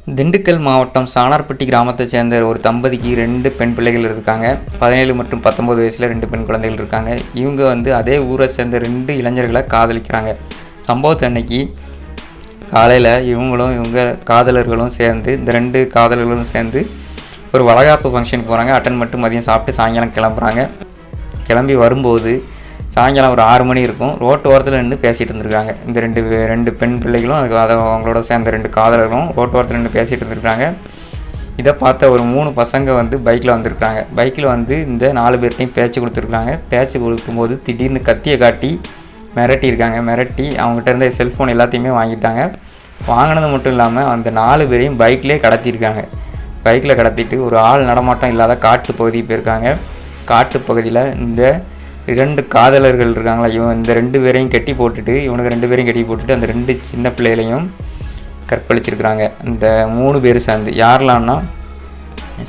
திண்டுக்கல் மாவட்டம் சாணார்பட்டி கிராமத்தை சேர்ந்த ஒரு தம்பதிக்கு 2 பெண் பிள்ளைகள் இருக்காங்க. 17 மற்றும் 19 வயசில் 2 பெண் குழந்தைகள் இருக்காங்க. இவங்க அதே ஊரை சேர்ந்த 2 இளைஞர்களை காதலிக்கிறாங்க. சம்பவத்து அன்னைக்கு காலையில் இவங்க காதலர்களும் சேர்ந்து இந்த 2 காதலர்களும் சேர்ந்து ஒரு வளகாப்பு ஃபங்க்ஷனுக்கு போகிறாங்க. அட்டன் மட்டும் மதியம் சாப்பிட்டு சாயங்காலம் கிளம்புறாங்க. கிளம்பி வரும்போது சாயங்காலம் ஒரு 6 மணி இருக்கும். ரோட்டு ஓரத்தில் நின்று பேசிகிட்டு இருந்திருக்காங்க. இந்த 2 பெண் பிள்ளைகளும் அவங்களோட சேர்ந்த 2 காதலர்களும் ரோட்டு ஓரத்தில் நின்று பேசிகிட்டு இருந்திருக்காங்க. இதை பார்த்த ஒரு 3 பசங்க பைக்கில் வந்திருக்காங்க. பைக்கில் இந்த 4 பேர்ட்டையும் பேச்சு கொடுத்துருக்காங்க. பேச்சு கொடுக்கும்போது திடீர்னு கத்தியை காட்டி மிரட்டியிருக்காங்க. மிரட்டி அவங்ககிட்ட இருந்த செல்ஃபோன் எல்லாத்தையுமே வாங்கிட்டாங்க. வாங்கினது மட்டும் இல்லாமல் அந்த 4 பேரையும் பைக்லேயே கடத்தியிருக்காங்க. பைக்கில் கடத்திட்டு ஒரு ஆள் நடமாட்டம் இல்லாத காட்டு பகுதிக்கு போயிருக்காங்க. காட்டு பகுதியில் இந்த 2 காதலர்கள் இருக்காங்களா, இந்த 2 பேரையும் கட்டி போட்டுட்டு இவனுக்கு 2 பேரையும் கட்டி போட்டுட்டு அந்த 2 சின்ன பிள்ளைகளையும் கற்பழிச்சிருக்கிறாங்க. இந்த 3 பேர் சேர்ந்து யாரெல்லாம்னா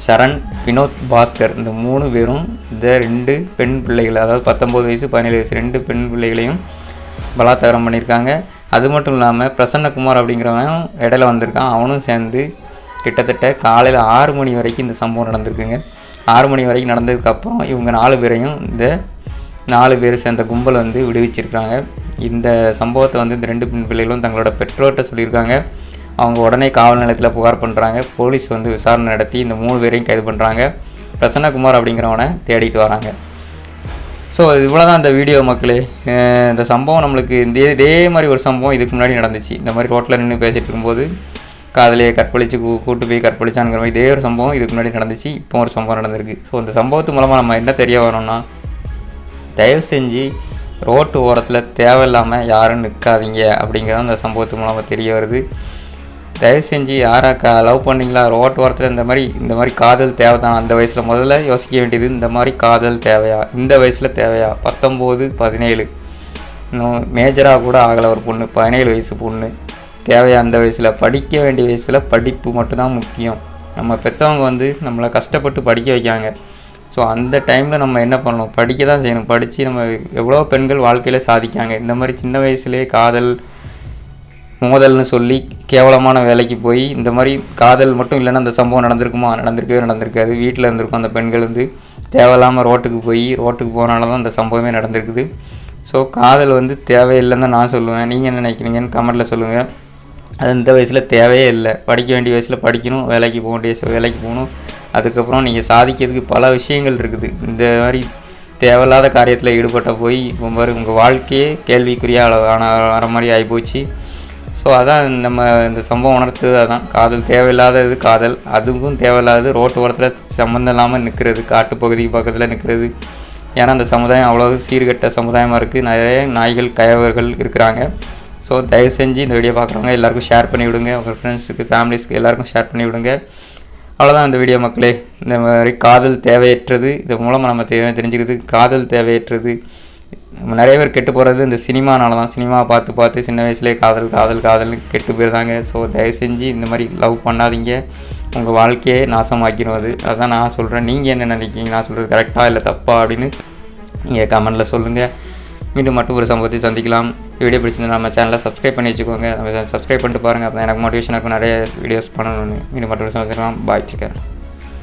சரண், வினோத், பாஸ்கர் இந்த 3 பேரும் இந்த 2 பெண் பிள்ளைகள், அதாவது 19 வயசு 17 வயசு 2 பெண் பிள்ளைகளையும் பலாத்காரம் பண்ணியிருக்காங்க. அது மட்டும் இல்லாமல் பிரசன்னகுமார் அப்படிங்கிறவன் இடையில வந்திருக்கான். அவனும் சேர்ந்து கிட்டத்தட்ட காலையில் 6 மணி வரைக்கும் இந்த சம்பவம் நடந்திருக்குங்க. 6 மணி வரைக்கும் நடந்ததுக்கப்புறம் இவங்க 4 பேரையும் இந்த 4 பேர் சேர்ந்த கும்பல் விடுவிச்சிருக்காங்க. இந்த சம்பவத்தை இந்த 2 பெண் பிள்ளைகளும் தங்களோட பெற்றோர்கிட்ட சொல்லியிருக்காங்க. அவங்க உடனே காவல் நிலையத்தில் புகார் பண்ணுறாங்க. போலீஸ் விசாரணை நடத்தி இந்த 3 பேரையும் கைது பண்ணுறாங்க. பிரசன்னகுமார் அப்படிங்கிறவனை தேடிட்டு வராங்க. ஸோ இவ்வளோ தான் இந்த வீடியோ மக்களே. இந்த சம்பவம் நம்மளுக்கு இதே மாதிரி ஒரு சம்பவம் இதுக்கு முன்னாடி நடந்துச்சு. இந்த மாதிரி ரோட்டில் நின்று பேசிகிட்டு இருக்கும்போது காதலியை கற்பழித்து கூட்டு போய் கற்பழிச்சாங்கிற மாதிரி இதே ஒரு சம்பவம் இதுக்கு முன்னாடி நடந்துச்சு. இப்போ ஒரு சம்பவம் நடந்திருக்கு. ஸோ இந்த சம்பவத்து மூலமாக நம்ம என்ன தெரிய வரோம்னா, தயவு செஞ்சு ரோட்டு ஓரத்தில் தேவையில்லாமல் யாரும் நிற்காதீங்க அப்படிங்கிறது அந்த சம்பவத்து மூலமாக தெரிய வருது. தயவு செஞ்சு யாராக்கா லவ் பண்ணிங்களா, ரோட்டு ஓரத்தில் இந்த மாதிரி காதல் தேவை தான். அந்த வயசில் முதல்ல யோசிக்க வேண்டியது, இந்த மாதிரி காதல் தேவையா, இந்த வயசில் தேவையா? 19, 17 இன்னும் மேஜராக கூட ஆகலை ஒரு பொண்ணு, 17 வயசு பொண்ணு தேவையா? அந்த வயசில் படிக்க வேண்டிய வயசில் படிப்பு மட்டும்தான் முக்கியம். நம்ம பெற்றவங்க நம்மளை கஷ்டப்பட்டு படிக்க வைக்காங்க. ஸோ அந்த டைமில் நம்ம என்ன பண்ணணும், படிக்க தான் செய்யணும். படித்து நம்ம எவ்வளோ பெண்கள் வாழ்க்கையில் சாதிக்காங்க. இந்த மாதிரி சின்ன வயசுலேயே காதல் மோதல்னு சொல்லி கேவலமான வேலைக்கு போய் இந்த மாதிரி காதல் மட்டும் இல்லைன்னா அந்த சம்பவம் நடந்திருக்காது. வீட்டில் இருந்திருக்கும் அந்த பெண்கள் தேவையில்லாமல் ரோட்டுக்கு போனால தான் அந்த சம்பவமே நடந்திருக்குது. ஸோ காதல் தேவையில்லைன்னு தான் நான் சொல்லுவேன். நீங்கள் என்ன நினைக்கிறீங்கன்னு கமெண்ட்டில் சொல்லுங்கள். அது இந்த வயசில் தேவையே இல்லை. படிக்க வேண்டிய வயசில் படிக்கணும், வேலைக்கு போக வேண்டிய வேலைக்கு போகணும். அதுக்கப்புறம் நீங்கள் சாதிக்கிறதுக்கு பல விஷயங்கள் இருக்குது. இந்த மாதிரி தேவையில்லாத காரியத்தில் ஈடுபட்ட போய் உங்கள் வாழ்க்கையே கேள்விக்குறியாக வர மாதிரி ஆகிப்போச்சு. ஸோ அதான் நம்ம இந்த சம்பவம் உணர்த்துது. அதான் காதல் தேவையில்லாதது காதல், அதுவும் தேவையில்லாதது ரோட்டு ஓரத்தில் சம்மந்தம் இல்லாமல் நிற்கிறது, காட்டு பகுதிக்கு பக்கத்தில் நிற்கிறது. ஏன்னா அந்த சமுதாயம் அவ்வளோ சீர்கெட்ட சமுதாயமாக இருக்குது. நிறைய நாய்கள் கயவர்கள் இருக்கிறாங்க. ஸோ தயவு செஞ்சு இந்த வீடியோ பார்க்குறவங்க எல்லாருக்கும் ஷேர் பண்ணி விடுங்க. உங்கள் ஃப்ரெண்ட்ஸுக்கு, ஃபேமிலிஸ்க்கு எல்லாருக்கும் ஷேர் பண்ணி விடுங்க. அவ்வளோதான் இந்த வீடியோ மக்களே. இந்த மாதிரி காதல் தேவையற்றது, இது மூலமாக நம்ம தெரிஞ்சுக்கிறது காதல் தேவையற்றது. நிறைய பேர் கெட்டு போகிறது இந்த சினிமானால தான். சினிமாவை பார்த்து சின்ன வயசுலேயே காதல்னு கெட்டு போயிருந்தாங்க. ஸோ தயவு செஞ்சு இந்த மாதிரி லவ் பண்ணாதீங்க, உங்கள் வாழ்க்கையே நாசமாக்கிடும். அதுதான் நான் சொல்கிறேன். நீங்கள் என்ன நினைக்கிறீங்க, நான் சொல்கிறது கரெக்டாக இல்லை தப்பா அப்படின்னு நீங்கள் கமெண்ட்டில் சொல்லுங்கள். மீண்டும் மட்டும் ஒரு சம்பவத்தை சந்திக்கலாம். வீடியோ பிடிச்சிருந்தா நம்ம சேனலை சப்ஸ்கிரைப் பண்ணி வச்சுக்கோங்க. நம்ம சப்ஸ்கிரைப் பண்ணிட்டு பாருங்கள். அப்போ எனக்கு மோட்டிவேஷனாக இருக்கும் நிறைய வீடியோஸ் பண்ணணும்னு. மீண்டும் மட்டும் ஒரு சந்திக்கலாம். பாய், டேக் கேர்.